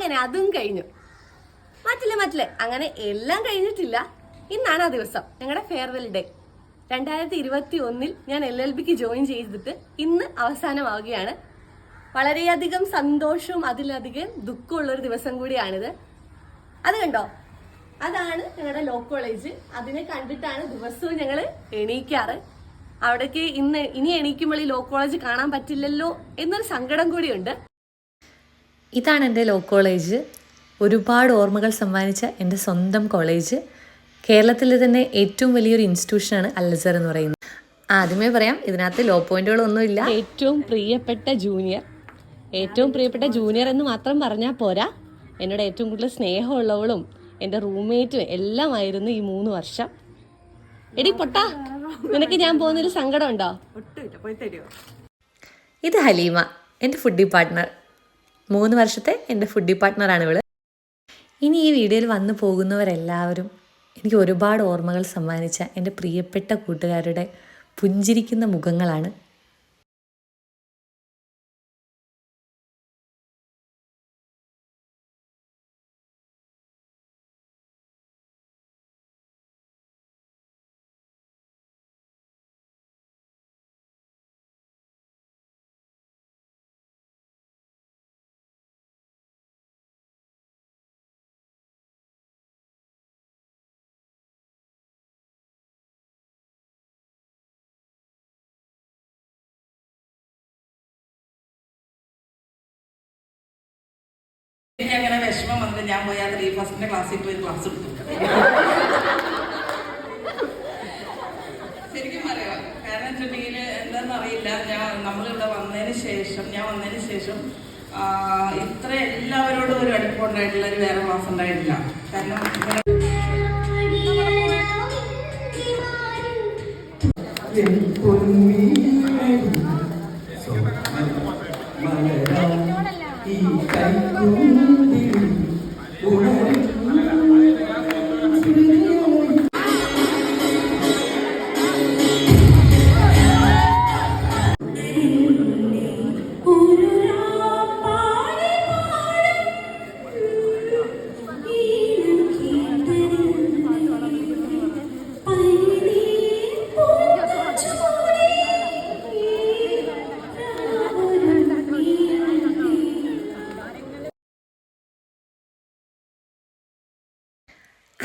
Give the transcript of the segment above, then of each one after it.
അങ്ങനെ അതും കഴിഞ്ഞു. മറ്റില്ല അങ്ങനെ എല്ലാം കഴിഞ്ഞിട്ടില്ല. ഇന്നാണ് ആ ദിവസം, ഞങ്ങളുടെ ഫെയർവെൽ ഡേ. 2021 ഞാൻ LLBക്ക് ജോയിൻ ചെയ്തിട്ട് ഇന്ന് അവസാനമാവുകയാണ്. വളരെയധികം സന്തോഷവും അതിലധികം ദുഃഖമുള്ളൊരു ദിവസം കൂടിയാണിത്. അത് കണ്ടോ, അതാണ് ഞങ്ങളുടെ ലോ കോളേജ്. അതിനെ കണ്ടിട്ടാണ് ദിവസവും ഞങ്ങൾ എണീക്കാറ്. അവിടേക്ക് ഇനി എണീക്കുമ്പോൾ ഈ ലോ കോളേജ് കാണാൻ പറ്റില്ലല്ലോ എന്നൊരു സങ്കടം കൂടിയുണ്ട്. ഇതാണ് എൻ്റെ ലോ കോളേജ്. ഒരുപാട് ഓർമ്മകൾ സമ്മാനിച്ച എൻ്റെ സ്വന്തം കോളേജ്. കേരളത്തിലെ തന്നെ ഏറ്റവും വലിയൊരു ഇൻസ്റ്റിറ്റ്യൂഷനാണ് അൽ-അസ്ഹർ എന്ന് പറയുന്നത്. ആദ്യമേ പറയാം, ഇതിനകത്ത് ലോ പോയിന്റുകളൊന്നുമില്ല. ഏറ്റവും പ്രിയപ്പെട്ട ജൂനിയർ എന്ന് മാത്രം പറഞ്ഞാൽ പോരാ, എന്നോട് ഏറ്റവും കൂടുതൽ സ്നേഹമുള്ളവളും എൻ്റെ റൂംമേറ്റും എല്ലാമായിരുന്നു ഈ 3 വർഷം. എടി പൊട്ടാ, നിനക്ക് ഞാൻ പോകുന്നൊരു സങ്കടം ഉണ്ടോ? ഇത് ഹലീമ, എൻ്റെ ഫുഡി പാർട്ട്ണർ. 3 വർഷത്തെ എൻ്റെ ഫുഡി പാർട്ട്ണറാണ് ഇവള്. ഇനി ഈ വീഡിയോയിൽ വന്നു പോകുന്നവരെല്ലാവരും എനിക്ക് ഒരുപാട് ഓർമ്മകൾ സമ്മാനിച്ച എൻ്റെ പ്രിയപ്പെട്ട കൂട്ടുകാരുടെ പുഞ്ചിരിക്കുന്ന മുഖങ്ങളാണ്. എനിക്ക് അങ്ങനെ വിഷമം വന്നിട്ട് ഞാൻ പോയി ആ 3 ക്ലാസ്സിൽ പോയി ക്ലാസ് എടുത്തു. ശരിക്കും പറയാം, കാരണം വെച്ചിട്ടുണ്ടെങ്കിൽ എന്താണെന്ന് അറിയില്ല, നമ്മളിവിടെ വന്നതിന് ശേഷം ഇത്ര എല്ലാവരോടും ഒരു അടുപ്പമുണ്ടായിട്ടുള്ള ഒരു വേറെ ക്ലാസ് ഉണ്ടായിട്ടില്ല. കാരണം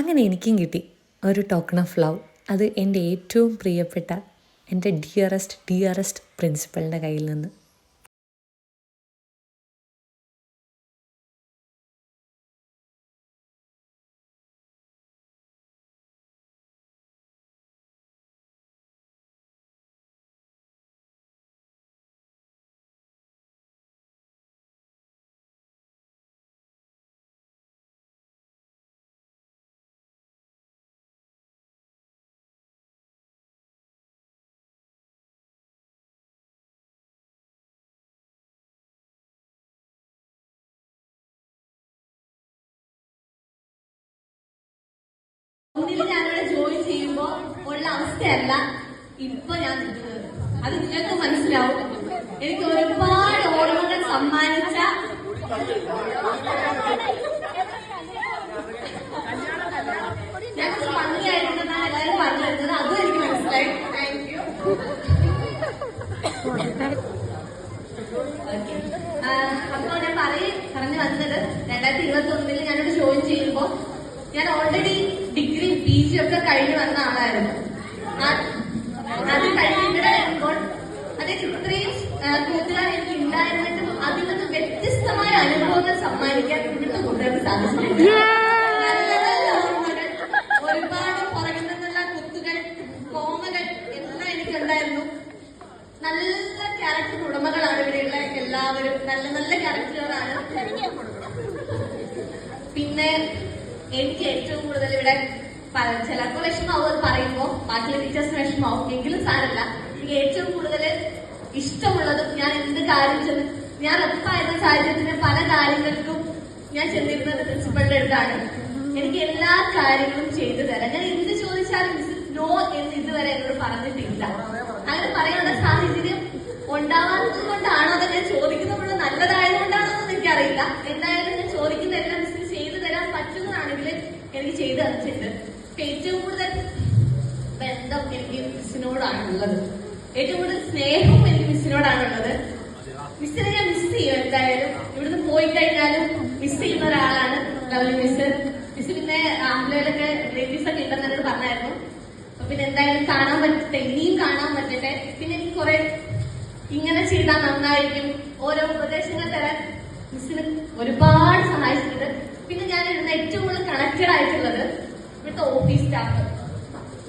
അങ്ങനെ എനിക്കും കിട്ടി ഒരു ടോക്കൺ ഓഫ് ലവ്. അത് എൻ്റെ ഏറ്റവും പ്രിയപ്പെട്ട എൻ്റെ ഡിയറസ്റ്റ് പ്രിൻസിപ്പളിൻ്റെ കയ്യിൽ നിന്ന്. ഞാനിവിടെ ജോയിൻ ചെയ്യുമ്പോ ഉള്ള അവസ്ഥയല്ല ഇപ്പൊ ഞാൻ നിൽക്കുന്നത്. അത് നിങ്ങൾക്ക് മനസ്സിലാവും. എനിക്ക് ഒരുപാട് ഓർമ്മകൾ സമ്മാനിച്ച ഞാൻ ഭംഗിയായിരുന്നതാണ് എല്ലാവരും പറഞ്ഞിരുന്നത്. അതും എനിക്ക് മനസ്സിലായി. Thank you. അപ്പൊ ഞാൻ പറഞ്ഞു വന്നത് 2021 ഞാനിവിടെ ജോയിൻ ചെയ്യുമ്പോ ഞാൻ ഓൾറെഡി ഡിഗ്രി PG ഒക്കെ കഴിഞ്ഞ് വന്ന ആളായിരുന്നു. അത് കഴിഞ്ഞിട്ട് വരുമ്പോൾ അതായത് ഇത്രയും കൂട്ടുകാർ എനിക്ക് ഉണ്ടായിരുന്നിട്ടും അതിൽ നിന്ന് വ്യത്യസ്തമായ അനുഭവങ്ങൾ സമ്മാനിക്കാൻ ഇവിടുത്തെ കൂട്ടുകാർക്ക് സാധിച്ചിട്ടുണ്ട്. നല്ല നല്ല ഓർമ്മകൾ, ഒരുപാട് പുറകിൽ നിന്നുള്ള കുത്തുകൾ, കോമകൾ എല്ലാം എനിക്കുണ്ടായിരുന്നു. നല്ല ക്യാരക്ടർ ഉടമകളാണ് ഇവിടെയുള്ള എല്ലാവരും. നല്ല നല്ല ക്യാരക്ടറുകളാണ്. പിന്നെ എനിക്ക് ഏറ്റവും കൂടുതൽ ഇവിടെ ചിലപ്പോൾ വിഷമാവും അത് പറയുമ്പോ, ബാക്കിയുള്ള ടീച്ചേഴ്സിന് വിഷമാവും, എങ്കിലും സാരല്ല. എനിക്ക് ഏറ്റവും കൂടുതൽ ഇഷ്ടമുള്ളതും ഞാൻ എന്ത് കാര്യം ഞാൻ ഉറപ്പായിരുന്ന സാഹചര്യത്തിന് പല കാര്യങ്ങൾക്കും ഞാൻ ചെന്നിരുന്നത് പ്രിൻസിപ്പളിന്റെ അടുത്താണ്. എനിക്ക് എല്ലാ കാര്യങ്ങളും ചെയ്തു തരാം. ഞാൻ എന്ത് ചോദിച്ചാലും നോ എന്ന് ഇതുവരെ എന്നോട് പറഞ്ഞിട്ടില്ല. അങ്ങനെ പറയാനുള്ള സാഹചര്യം ഉണ്ടാവാത്തത് കൊണ്ടാണോ, അത് ഞാൻ ചോദിക്കുന്നത് നല്ലതായതുകൊണ്ടാണോ എന്ന് എനിക്കറിയില്ല. എന്തായാലും ഞാൻ ചോദിക്കുന്ന പഠിച്ചിട്ടുണ്ട്. ഏറ്റവും കൂടുതൽ ബന്ധം എനിക്ക് മിസ്സിനോടാണുള്ളത്. ഏറ്റവും കൂടുതൽ സ്നേഹവും എനിക്ക് മിസ്സിനോടാണുള്ളത്. മിസ്സിനെ ഞാൻ മിസ് ചെയ്യും. എന്തായാലും ഇവിടുന്ന് പോയി കഴിഞ്ഞാലും മിസ് ചെയ്യുന്ന ഒരാളാണ് ലവ്ലി മിസ്. മിസ് പിന്നെ ആംബ്ലയിലൊക്കെ റിലേറ്റീവ്സ് ഒക്കെ ഉണ്ടെന്ന് എന്നോട് പറഞ്ഞായിരുന്നു. അപ്പൊ പിന്നെ എന്തായാലും കാണാൻ പറ്റട്ടെ, ഇനിയും കാണാൻ പറ്റട്ടെ. പിന്നെ എനിക്ക് കുറെ ഇങ്ങനെ ചെയ്താൽ നന്നായിരിക്കും ഓരോ ഉപദേശങ്ങൾ തരാൻ മിസ്സിന് ഒരുപാട് സഹായിച്ചിട്ടുണ്ട്. പിന്നെ ഞാൻ ഇടുന്ന ഏറ്റവും കൂടുതൽ കണക്റ്റഡ് ആയിട്ടുള്ളത് ഇവിടുത്തെ ഓഫീസ് സ്റ്റാഫ്.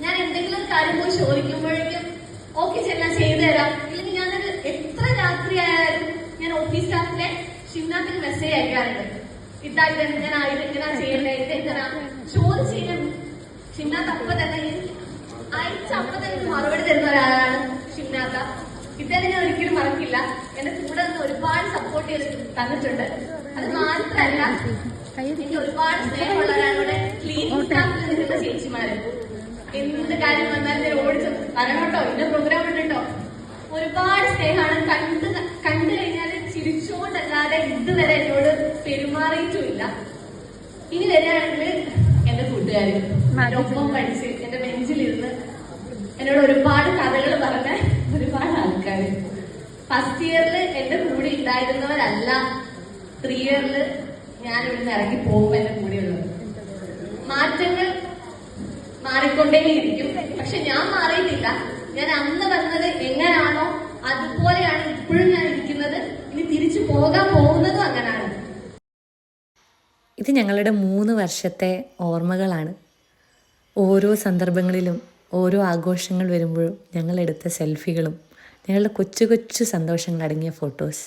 ഞാൻ എന്തെങ്കിലും ഒരു കാര്യം പോയി ചോദിക്കുമ്പോഴേക്കും ഓക്കെ ഞാൻ ചെയ്തു തരാം. ഇല്ലെങ്കിൽ ഞാനത് എത്ര രാത്രി ആയാലും ഞാൻ ഓഫീസ് സ്റ്റാഫിനെ ഷിംനാത്തിന് മെസ്സേജ് അയക്കാറുണ്ട്. ഇതായിട്ട് ഞാൻ ഇതെങ്ങനാ ചെയ്യണ്ടേ, ഇതെങ്ങനാ ചോദിച്ചു കഴിഞ്ഞാൽ ഷിംനാത്ത് അപ്പൊ തന്നെ അയച്ച അപ്പൊ തന്നെ മറുപടി തരുന്ന ഒരാളാണ് ഷിംനാത്ത. ഇദ്ദേഹം ഞാൻ ഒരിക്കലും മറക്കില്ല. എന്റെ കൂടെ നിന്ന് ഒരുപാട് സപ്പോർട്ട് ചെയ്ത് തന്നിട്ടുണ്ട്. അത് മാത്രമല്ല എനിക്ക് ഒരുപാട് സ്നേഹമുള്ള ഒരാളുടെ ക്ലീനിങ് സ്റ്റാഫിൽ നിൽക്കുന്ന ചേച്ചിമാര് എന്ത് കാര്യം വന്നാലും ഞാൻ ഓടിച്ചു വരണോട്ടോ, ഇന്ന പ്രോഗ്രാം ഉണ്ടോ. ഒരുപാട് സ്നേഹമാണ്. കണ്ടു കഴിഞ്ഞാൽ ചിരിച്ചുകൊണ്ടല്ലാതെ ഇതുവരെ എന്നോട് പെരുമാറിയിട്ടുമില്ല. ഇനി വരികയാണെങ്കിൽ എന്റെ കൂട്ടുകാര് എന്റെ ഒപ്പം പഠിച്ച് എന്റെ ബെഞ്ചിലിരുന്ന് എന്നോട് ഒരുപാട് കഥകൾ പറഞ്ഞ ഒരുപാട് ആൾക്കാര്. ഫസ്റ്റ് ഇയറിൽ എന്റെ കൂടെ ഉണ്ടായിരുന്നവരല്ല 3 ഇയറിൽ ഞാൻ ഇവിടുന്ന് ഇറങ്ങി പോകുമ്പോ എന്റെ കൂടെയുള്ളത്. മാറ്റങ്ങൾ മാറിക്കൊണ്ടേയിരിക്കും, പക്ഷെ ഞാൻ മാറിയിട്ടില്ല. ഞാൻ അന്ന് വന്നത് എങ്ങനെയാണോ അതുപോലെയാണ് ഇപ്പോഴും ഞാൻ ഇരിക്കുന്നത്. ഇനി തിരിച്ചു പോകാൻ പോകുന്നതും അങ്ങനെയാണ്. ഇത് ഞങ്ങളുടെ 3 വർഷത്തെ ഓർമ്മകളാണ്. ഓരോ സന്ദർഭങ്ങളിലും ഓരോ ആഘോഷങ്ങൾ വരുമ്പോഴും ഞങ്ങളെടുത്ത സെൽഫികളും ഞങ്ങളുടെ കൊച്ചു കൊച്ചു സന്തോഷങ്ങൾ അടങ്ങിയ ഫോട്ടോസ്.